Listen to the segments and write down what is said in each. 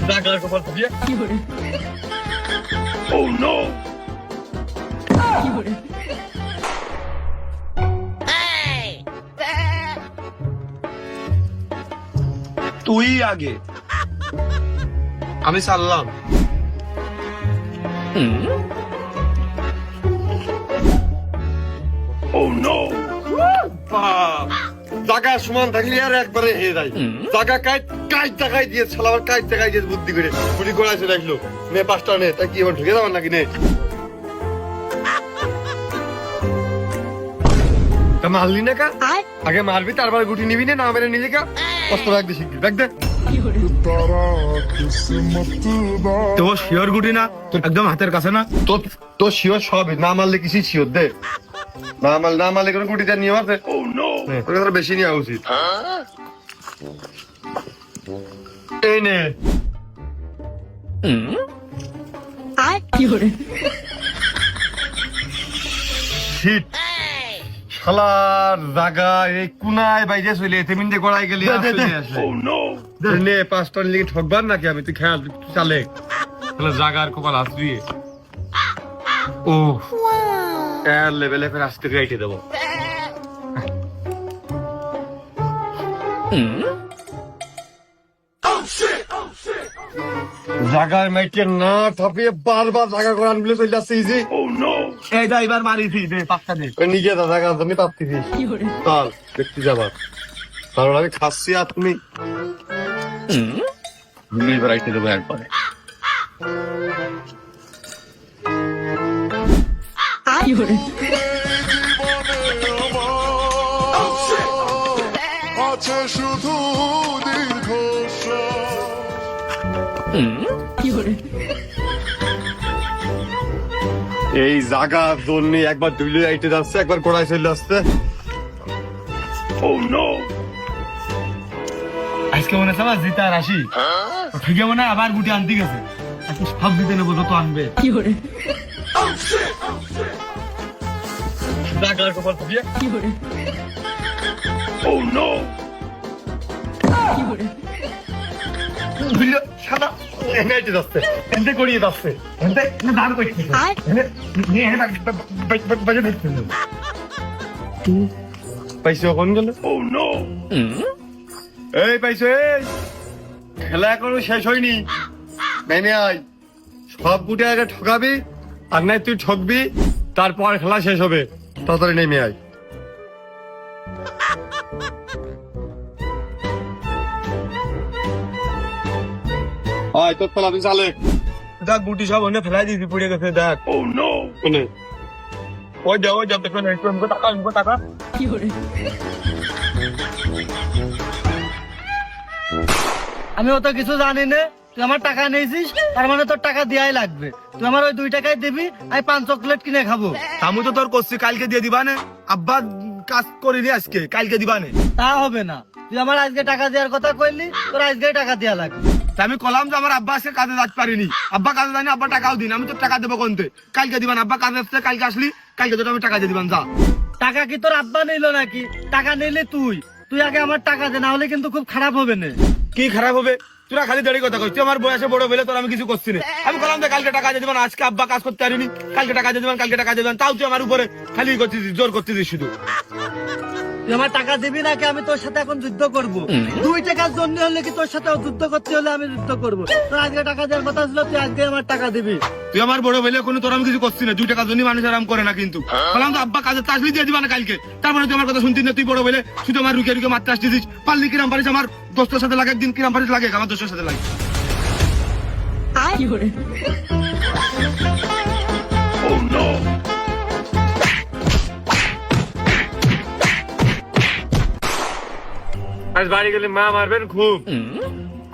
জাগার কপাল দিয়ে ও নো তুই আগে আমি চাললাম ও নো জায়গা সমান থাকলে আর একবারে হয়ে যায় জায়গা কাজ জায়গায় দিয়ে ছালাবার কাজ জায়গায় দিয়ে বুদ্ধি করে গুলি করাইছে দেখলো নে 5টা নে তাই কি এবার ঢুকে যাবার নাকি নে তা মারলি না কা আগে মারবি তারপরে গুটি নিবি না মেরে নিজে কা কষ্ট রাখবি শিখবি দেখ দেখ তো শিওর গুটি না একদম হাতের কাছে না তো শিওর সবই না মারলে কিছু শিওর দে না মারলে কোনো গুটিটা নিয়ে মারতে বেশি নেওয়া উচিত এই নে শীত শালার জাগা এই কুনায় বাইরে চলে তেমিনতে গড়াই গেলি নে 5টা লিগে ঠকবার নাকি আমি তুই খেয়াল চালে তাহলে জাগার কপাল আসবি ও এর লেভেলে ফের আজকে গাইতে দেবো জাগার মাইকে না থাপিয়ে বারবার জাগা করে আনবলে চলে যাচ্ছে ইজি এই দা এবার মারিছি দে 5টা দে নিজে দাদা গাছ আমি পাচ্ছিস চল দেখতে যাবার কারণ আমি খাচ্ছি আর তুমি এবার আইতে দেবো একবারে আছে শুধু এই জাগার জন্য একবার দুইলে আইতে যাচ্ছে একবার গোড়ায় চলে আসছে আজকে মনে হচ্ছে আমার জিতার আসি ঠিক মনে হয় আবার গুটি আনতে গেছে সব দিতে নেবো যত আনবে জাগার কপাল দিয়ে ও নো সাদা এনে যাচ্ছে এনে করিয়ে যাচ্ছে এনে দাঁড় করছে পাইছো কোন গেল ও নো এই পাইছো এই খেলা এখনো শেষ হয়নি মেনে আয় সব গুটে আগে ঠকাবি আর নাই তুই ঠকবি তারপর খেলা শেষ হবে তাড়াতাড়ি নেমে আয় আয় তোর ফেলা তুই চালে দেখ গুটি সব ওনে ফেলাই দিয়েছি পড়ে গেছে দেখ ও নো ওনে ওই যাও দেখো না একটু টাকা কি করে আমি অত কিছু জানি না তুই আমার টাকা নিয়েছিস তার মানে তোর টাকা দেওয়াই লাগবে তুই আমার ওই 2 টাকায় দিবি আমি 5 চকলেট কিনে খাবো আমি তো তোর করছি কালকে দিয়ে দিবা না আব্বা কাজ করিনি আজকে কালকে দিবা না তা হবে না তুই আমার আজকে টাকা দেওয়ার কথা কইলি তোর আজকে টাকা দেওয়া লাগবে আমি কলাম যে আমার আব্বা আজকে কাজে যাতে পারিনি আব্বা কাজে যায়নি আব্বা টাকাও দিন আমি তো টাকা দেবো কোনতে কালকে দিবান আব্বা কাজে আসছে কালকে আসলি কালকে তো আমি টাকা দিয়ে দিবান যা টাকা কি তোর আব্বা নিলো নাকি টাকা নিলে তুই আগে আমার টাকা দে না হলে কিন্তু খুব খারাপ হবে না কি খারাপ হবে তোরা খালি দাঁড়িয়ে কথা কইছিস আমার বয়সে বড় হইলে তোর আমি কিছু করছি না আমি কলাম যে কালকে টাকা দিয়ে দিবান আজকে আব্বা কাজ করতে পারিনি কালকে টাকা দিয়ে দিবান কালকে টাকা দিয়ে দিবান তাও তুই আমার উপরে খালি করছিস জোর করছিস শুধু তুই আমার টাকা দিবি নাকি আমি তোর সাথে এখন যুদ্ধ করব 2 টাকার জন্য হলে কি তোর সাথে যুদ্ধ করতে হলে আমি যুদ্ধ করব তোর আজকে টাকা দেওয়ার কথা ছিল তুই আজকে আমার টাকা দিবি তুই আমার বড় হইলে কোনো তোর আমি কিছু করছি না 2 টাকার জন্য মানুষ আরাম করে না কিন্তু বললাম তো আব্বা কাজে তাসলি দিয়ে দিবা না কালকে তারপরে তুই আমার কথা শুনতিস না তুই বড় হইলে শুধু আমার রুকে মারতে আসছিস পারলি কিরাম পারিস আমার দোস্তের সাথে লাগে একদিন কিরাম পারিস লাগে আমার দোস্তের সাথে লাগে আজ বাড়ি গেলে মা মারবেন খুব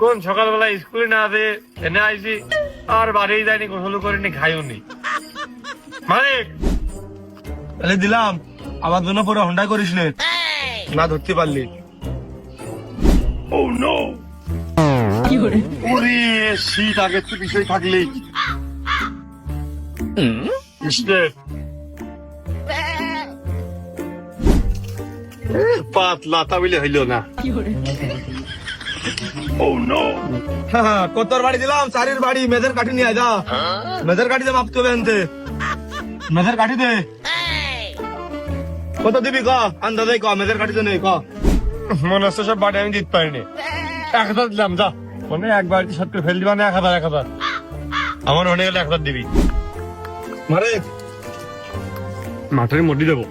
কোন সকালবেলা স্কুলে না আছে এনে আইসি আর বাড়ি যায়নি গোসল করিনি খাইও নি মালিক তাহলে দিলাম আমার জন্য পুরো হন্ডা করিস না ধরতে পারলি ও নো ওরে শীত আগে তো বিষয় থাকলে পাতলা তা বলে হইল না। কতর বাড়ি দিলাম, চারির বাড়ি, মেজের কাঠি নিয়ে আয় যা। মেজের কাঠি দে, মাপতে হবে আনতে। মেজের কাঠি দে। কত দিবি ক, আন্দাজে ক, মেজের কাঠি দে নেই ক। মনে হচ্ছে সব বাড়ি আমি দিতে পারিনি। 1000 দিলাম যা, মনে হয় এক বাড়িতে শর্ট করে ফেল দিবা না। 1000 আমার মনে গেলে 1000 দিবি। মারে মাঠের মধ্যে দেবো।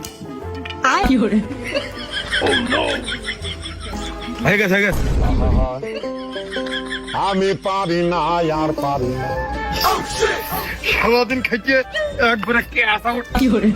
হয়ে গেছে, হয়ে গেছে। আমি পারি না আর পারি না। সারাদিন খাইতে একবারে কে আসা কি করে